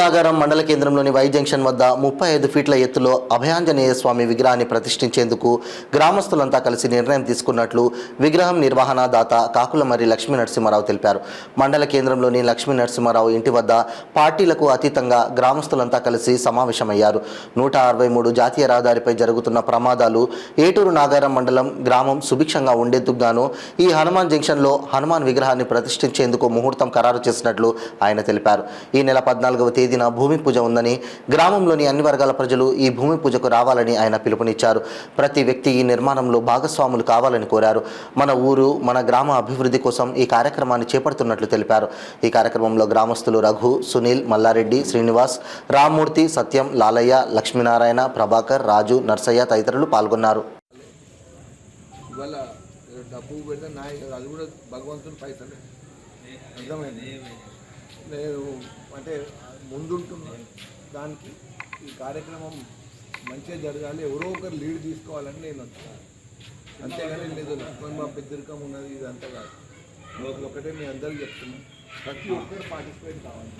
నాగారం మండల కేంద్రంలోని Y junction వద్ద 35 ఫీట్ల ఎత్తులో అభయాంజనేయ స్వామి విగ్రహాన్ని ప్రతిష్ఠించేందుకు గ్రామస్తులంతా కలిసి నిర్ణయం తీసుకున్నట్లు విగ్రహం నిర్వహణాదాత కాకులమర్రి లక్ష్మీ నరసింహారావు తెలిపారు. మండల కేంద్రంలోని లక్ష్మీ నరసింహారావు ఇంటి వద్ద పార్టీలకు అతీతంగా గ్రామస్తులంతా కలిసి సమావేశమయ్యారు. 163 జాతీయ రహదారిపై జరుగుతున్న ప్రమాదాలు ఏటూరు నాగారం మండలం గ్రామం సుభిక్షంగా ఉండేందుకు గాను ఈ హనుమాన్ జంక్షన్లో హనుమాన్ విగ్రహాన్ని ప్రతిష్ఠించేందుకు ముహూర్తం ఖరారు చేసినట్లు ఆయన తెలిపారు. ఈ నెల 14వ తేదీన భూమి పూజ ఉందని, గ్రామంలోని అన్ని వర్గాల ప్రజలు ఈ భూమి పూజకు రావాలని ఆయన పిలుపునిచ్చారు. ప్రతి వ్యక్తి ఈ నిర్మాణంలో భాగస్వాములు కావాలని కోరారు. మన ఊరు మన గ్రామ అభివృద్ధి కోసం ఈ కార్యక్రమాన్ని చేపడుతున్నట్లు తెలిపారు. ఈ కార్యక్రమంలో గ్రామస్తులు రఘు, సునీల్, మల్లారెడ్డి, శ్రీనివాస్, రామ్మూర్తి, సత్యం, లాలయ్య, లక్ష్మీనారాయణ, ప్రభాకర్, రాజు, నర్సయ్య తదితరులు పాల్గొన్నారు. డబ్బు పెడితే అది కూడా భగవంతుని పైసలే, అర్థమైంది. నేను అంటే ముందుంటున్నా దానికి ఈ కార్యక్రమం మంచిగా జరగాలి, ఎవరో ఒకరు లీడ్ తీసుకోవాలని నేను వచ్చాను. అంతేగాని లేదు లక్ష్మణ్ మా పెద్దరికం ఉన్నది ఇదంతా కాదు. ఒకటే మీ అందరికి చెప్తున్నాను, ప్రతి ఒక్కరు పార్టిసిపేట్ కావాలి,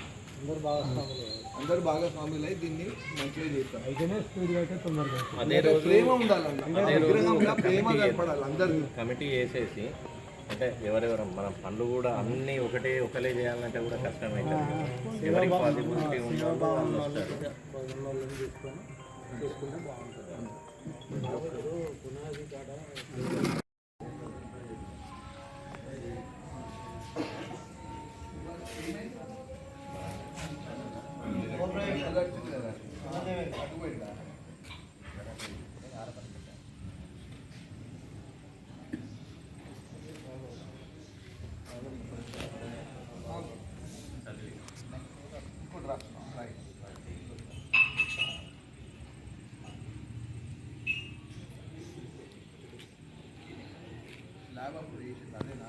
అందరు భాగస్వాములు అయి దీన్ని మంచిగా చేస్తారు. ప్రేమ ఉండాలన్న విగ్రహంగా ప్రేమ కనపడాలి అందరు కమిటీ వేసేసి, అంటే ఎవరెవరు మన పనులు కూడా అన్నీ ఒకలే చేయాలంటే కూడా కష్టమైతే ఎవరికి పాసిబిలిటీ ఉందో వాళ్ళు వస్తారు. లాభం అప్పుడు అదేనా